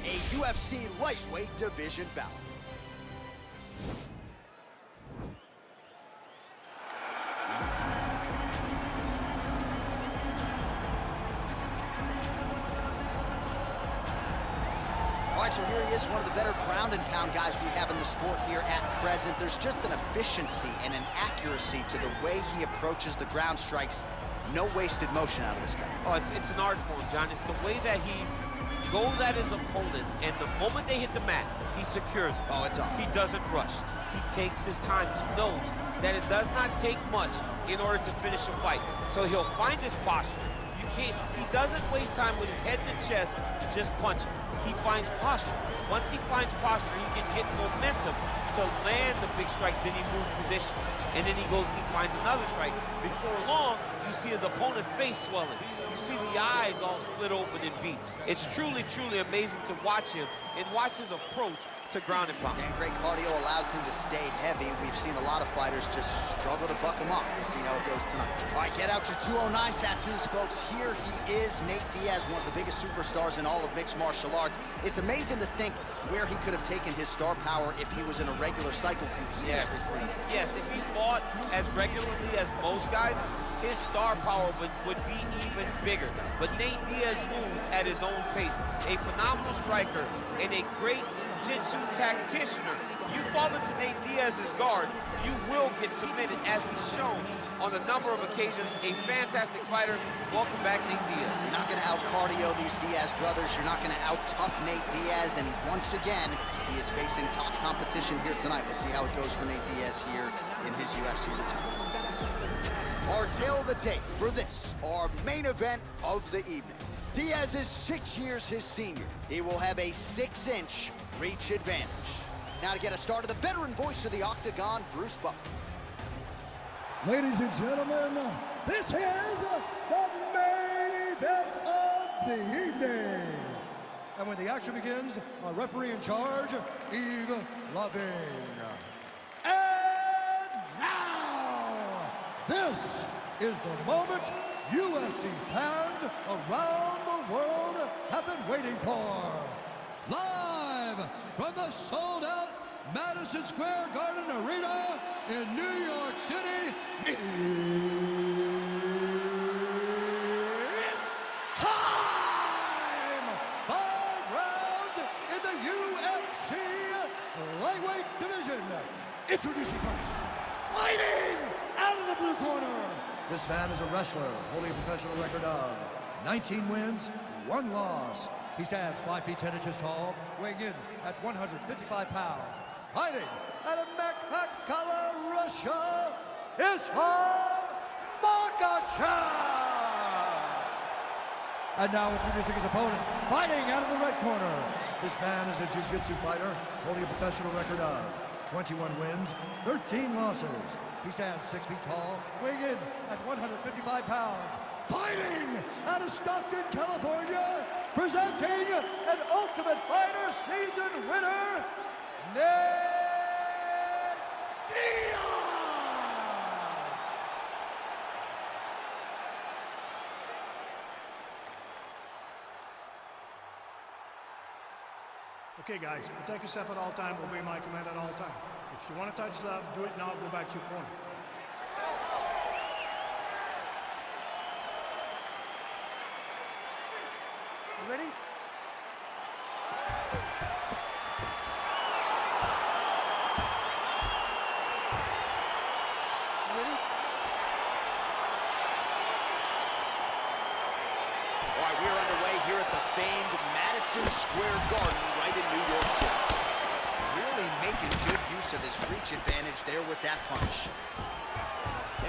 a UFC lightweight division bout. All right, so here he is, one of the better ground and pound guys we have in the sport here at present. There's just an efficiency and an accuracy to the way he approaches the ground strikes. No wasted motion out of this guy. Oh, it's an art form, John. It's the way that he goes at his opponents, and the moment they hit the mat, he secures it. Oh, it's on. He doesn't rush. He takes his time. He knows that it does not take much in order to finish a fight. So he'll find his posture. He doesn't waste time with his head in the chest just punching. He finds posture. Once he finds posture, he can get momentum to land the big strike, then he moves position. And then he goes and he finds another strike. Before long, you see his opponent's face swelling. You see the eyes all split open and beat. It's truly, truly amazing to watch him and watch his approach to ground and pound. And great cardio allows him to stay heavy. We've seen a lot of fighters just struggle to buck him off. We'll see how it goes tonight. All right, get out your 209 tattoos, folks. Here he is, Nate Diaz, one of the biggest superstars in all of mixed martial arts. It's amazing to think where he could have taken his star power if he was in a regular cycle competing every 3 months. Yes, if he fought as regularly as most guys, his star power would be even bigger. But Nate Diaz moves at his own pace. A phenomenal striker and a great jiu-jitsu tacticianer. You fall into Nate Diaz's guard, you will get submitted, as he's shown on a number of occasions. A fantastic fighter. Welcome back, Nate Diaz. You're not going to out-cardio these Diaz brothers. You're not going to out-tough Nate Diaz. And once again, he is facing top competition here tonight. We'll see how it goes for Nate Diaz here in his UFC return. Our tale of the tape for this, our main event of the evening. Diaz is 6 years his senior. He will have a 6-inch reach advantage. Now to get us started, the veteran voice of the Octagon, Bruce Buffer. Ladies and gentlemen, this is the main event of the evening. And when the action begins, our referee in charge, Yves Lavigne. And now, this is the moment UFC fans around the world have been waiting for. Live from the sold-out Madison Square Garden Arena in New York City, it's time! 5 rounds in the UFC lightweight division. Introducing first, fighting out of the blue corner. This man is a wrestler holding a professional record of 19 wins, 1 loss. He stands 5 feet 10 inches tall, weighing in at 155 pounds. Fighting out of Makhachev, Russia, is from Makhachev. And now introducing his opponent, fighting out of the red corner. This man is a jiu-jitsu fighter, holding a professional record of 21 wins, 13 losses. He stands 6 feet tall, weighing in at 155 pounds. Fighting out of Stockton, California, presenting an Ultimate Fighter season winner, Nate Diaz! Okay, guys, protect yourself at all times, obey my command at all times. If you want to touch left, do it now, go back to your corner. You ready? All right, we are underway here at the famed Madison Square Garden right in New York City. Really making good use of his reach advantage there with that punch.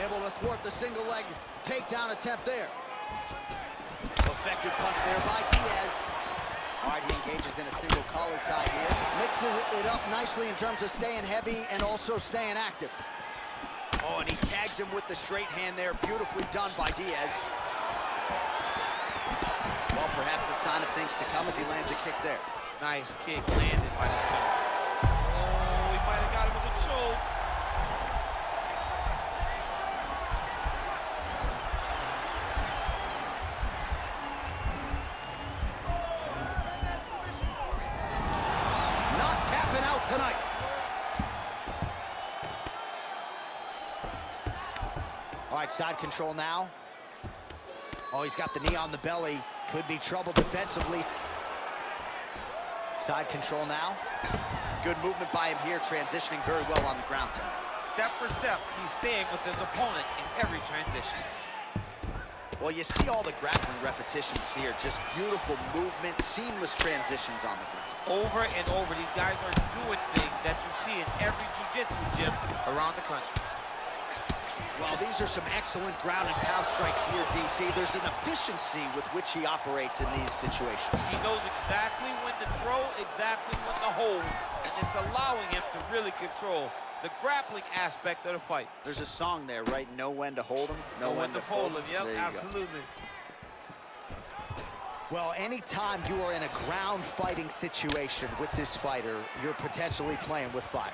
Able to thwart the single leg takedown attempt there. Effective punch there by Diaz. All right, he engages in a single collar tie here. Mixes it up nicely in terms of staying heavy and also staying active. Oh, and he tags him with the straight hand there. Beautifully done by Diaz. Well, perhaps a sign of things to come as he lands a kick there. Nice kick landed by the opponent. Oh, he might have got him with a choke. right, side control now. Oh, he's got the knee on the belly. Could be trouble defensively. Side control now. Good movement by him here, transitioning very well on the ground tonight. Step for step, he's staying with his opponent in every transition. Well, you see all the grappling repetitions here. Just beautiful movement, seamless transitions on the ground. Over and over, these guys are doing things that you see in every jiu-jitsu gym around the country. Well, these are some excellent ground and pound strikes here, DC. There's an efficiency with which he operates in these situations. He knows exactly when to throw, exactly when to hold, and it's allowing him to really control the grappling aspect of the fight. There's a song there, right? Know when to hold him, know when to fold him. Yep, absolutely. Well, anytime you are in a ground fighting situation with this fighter, you're potentially playing with fire.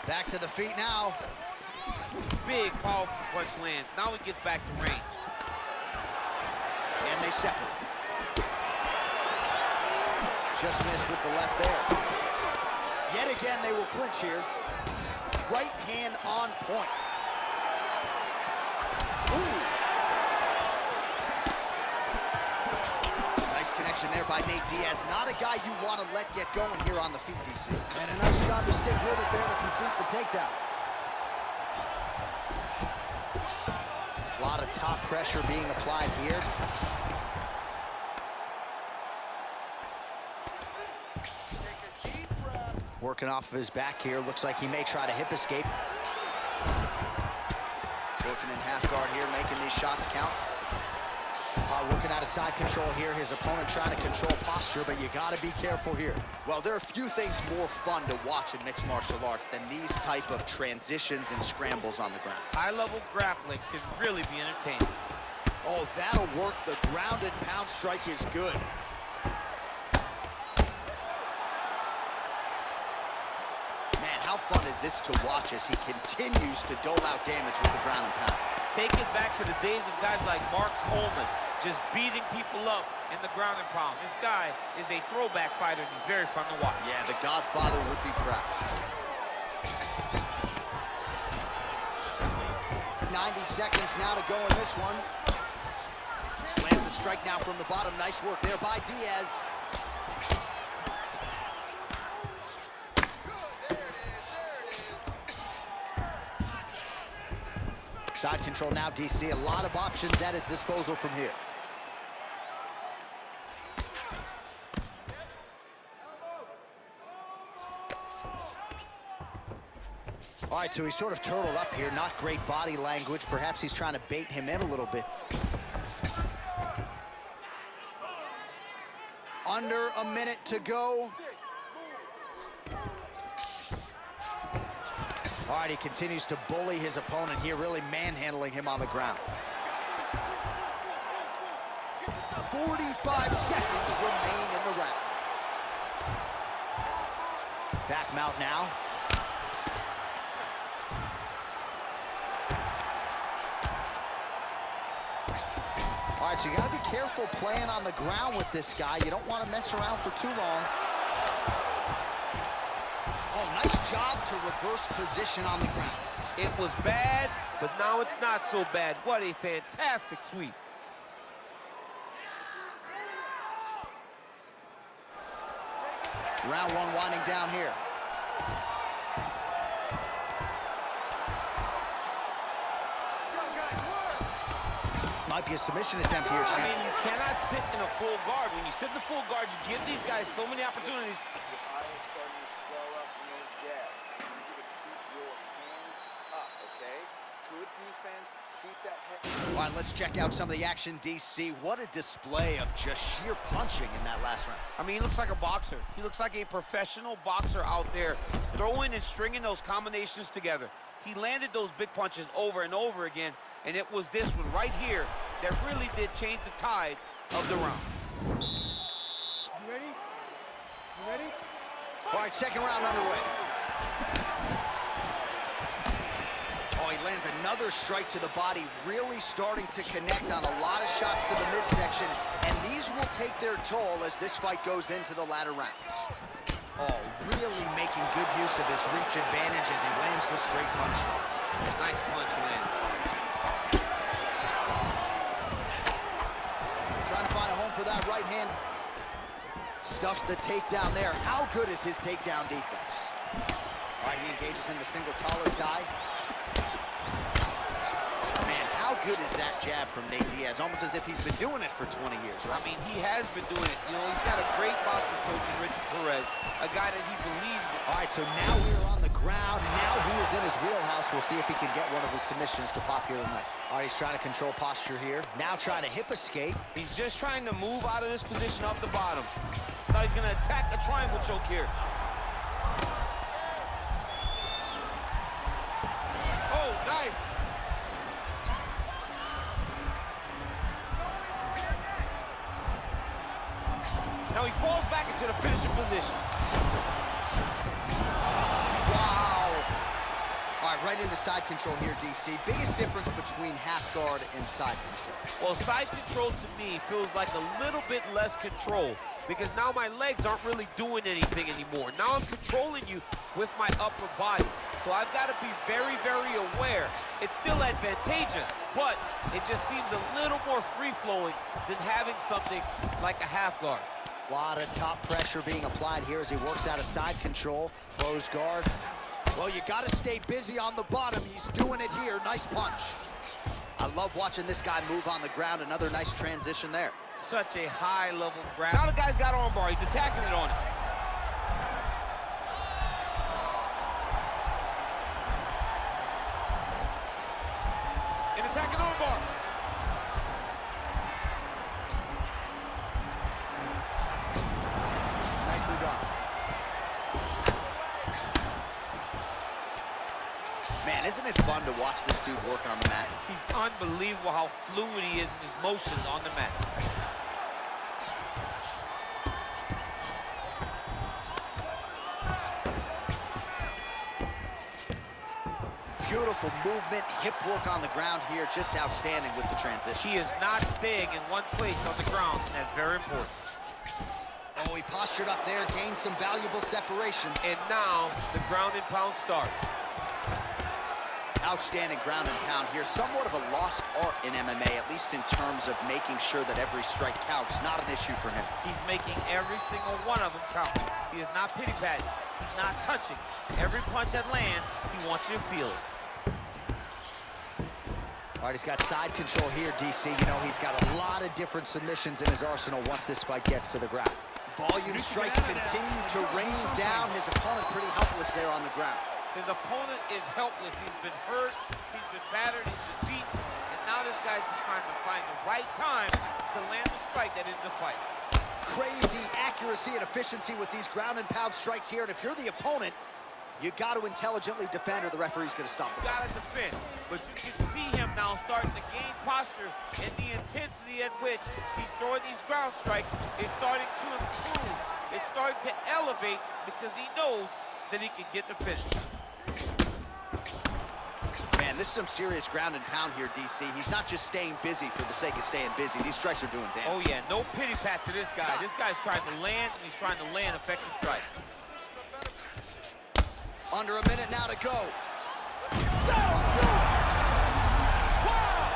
Back to the feet now. Big, powerful punch lands. Now he gets back to range. And they separate. Just missed with the left there. Yet again, they will clinch here. Right hand on point. Ooh. Nice connection there by Nate Diaz. Not a guy you want to let get going here on the feet, DC. And a nice job to stick with it there to complete the takedown. A lot of top pressure being applied here. Working off of his back here. Looks like he may try to hip escape. Working in half guard here, making these shots count. Working out of side control here. His opponent trying to control posture, but you got to be careful here. Well, there are few things more fun to watch in mixed martial arts than these type of transitions and scrambles on the ground. High-level grappling can really be entertaining. Oh, that'll work. The grounded pound strike is good. Man, how fun is this to watch as he continues to dole out damage with the ground and pound? Take it back to the days of guys like Mark Coleman, just beating people up in the ground and pound. This guy is a throwback fighter, and he's very fun to watch. Yeah, the Godfather would be proud. 90 seconds now to go in this one. Lands a strike now from the bottom. Nice work there by Diaz. Side control now, DC. A lot of options at his disposal from here. All right, so he's sort of turtled up here. Not great body language. Perhaps he's trying to bait him in a little bit. Under a minute to go. All right, he continues to bully his opponent here, really manhandling him on the ground. 45 seconds remain in the round. Back mount now. All right, so you got to be careful playing on the ground with this guy. You don't want to mess around for too long. Oh, nice job to reverse position on the ground. It was bad, but now it's not so bad. What a fantastic sweep. Round one winding down here. Might be a submission attempt here, champ. I mean, you cannot sit in a full guard. When you sit in the full guard, you give these guys so many opportunities. All right, let's check out some of the action, DC. What a display of just sheer punching in that last round. I mean, he looks like a boxer. He looks like a professional boxer out there, throwing and stringing those combinations together. He landed those big punches over and over again, and it was this one right here that really did change the tide of the round. You ready? You ready? All right, second round underway. Oh, he lands another strike to the body, really starting to connect on a lot of shots to the midsection, and these will take their toll as this fight goes into the latter rounds. Oh, really making good use of his reach advantage as he lands the straight punch. Nice punch landed. Trying to find a home for that right hand. Stuffs the takedown there. How good is his takedown defense? All right, he engages in the single collar tie. Man, how good is that jab from Nate Diaz? Almost as if he's been doing it for 20 years, right? I mean, he has been doing it. You know, he's got a great boxing coach in Richard Perez, a guy that he believes in. All right, so now we're on the ground. Now he is in his wheelhouse. We'll see if he can get one of his submissions to pop here tonight. All right, he's trying to control posture here. Now trying to hip escape. He's just trying to move out of this position up the bottom. Now he's going to attack a triangle choke here. Oh, nice. Now he falls back into the finishing position. Wow. All right, right into side control here, DC. Biggest difference between half guard and side control. Well, side control to me feels like a little bit less control because now my legs aren't really doing anything anymore. Now I'm controlling you with my upper body. So I've got to be very, very aware. It's still advantageous, but it just seems a little more free-flowing than having something like a half guard. A lot of top pressure being applied here as he works out of side control. Closed guard. Well, you got to stay busy on the bottom. He's doing it here. Nice punch. I love watching this guy move on the ground. Another nice transition there. Such a high-level grab. Now the guy's got armbar. He's attacking it on him. An attacking armbar. Nicely done. Man, isn't it fun to watch this dude work on the mat? He's unbelievable how fluid he is in his motions on the mat. Beautiful movement, hip work on the ground here, just outstanding with the transition. He is not staying in one place on the ground, and that's very important. Oh, he postured up there, gained some valuable separation. And now the ground and pound starts. Outstanding ground and pound here. Somewhat of a lost art in MMA, at least in terms of making sure that every strike counts. Not an issue for him. He's making every single one of them count. He is not pity-patting. He's not touching. Every punch that lands, he wants you to feel it. All right, he's got side control here, DC. You know, he's got a lot of different submissions in his arsenal once this fight gets to the ground. Volume strikes continue to rain down. His opponent pretty helpless there on the ground. His opponent is helpless. He's been hurt, he's been battered, he's been beaten, and now this guy's just trying to find the right time to land the strike that ends the fight. Crazy accuracy and efficiency with these ground and pound strikes here, and if you're the opponent, you got to intelligently defend or the referee's going to stop it. You got to defend, but you can see him now starting to gain posture, and the intensity at which he's throwing these ground strikes is starting to improve. It's starting to elevate because he knows that he can get the finish. Man, this is some serious ground and pound here, DC. He's not just staying busy for the sake of staying busy. These strikes are doing damage. Oh, yeah, no pity pat to this guy. This guy's trying to land, and he's trying to land effective strikes. Under a minute now to go. That'll do it! Wow!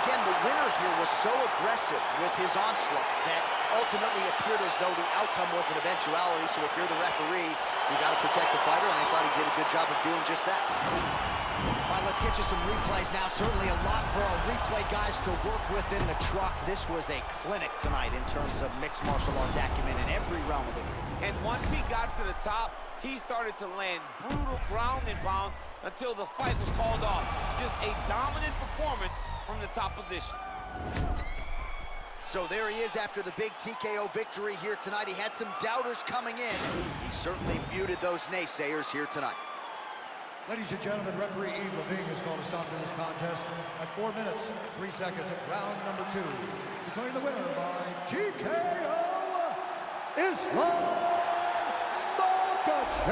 Again, the winner here was so aggressive with his onslaught that ultimately appeared as though the outcome was an eventuality. So if you're the referee, you got to protect the fighter, and I thought he did a good job of doing just that. All right, let's get you some replays now. Certainly a lot for our replay guys to work with in the truck. This was a clinic tonight in terms of mixed martial arts acumen in every realm of it. And once he got to the top, he started to land brutal ground and pound until the fight was called off. Just a dominant performance from the top position. So there he is after the big TKO victory here tonight. He had some doubters coming in. He certainly muted those naysayers here tonight. Ladies and gentlemen, referee Yves Levine has called a stop to this contest at 4 minutes, 3 seconds of round number 2. Declaring the winner by TKO, Islam Makhachev.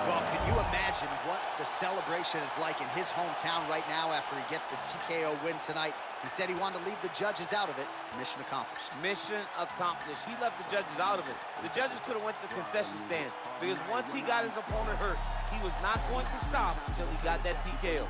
Well, can you imagine imagine what the celebration is like in his hometown right now after he gets the TKO win tonight. He said he wanted to leave the judges out of it. Mission accomplished. Mission accomplished. He left the judges out of it. The judges could have went to the concession stand because once he got his opponent hurt, he was not going to stop until he got that TKO.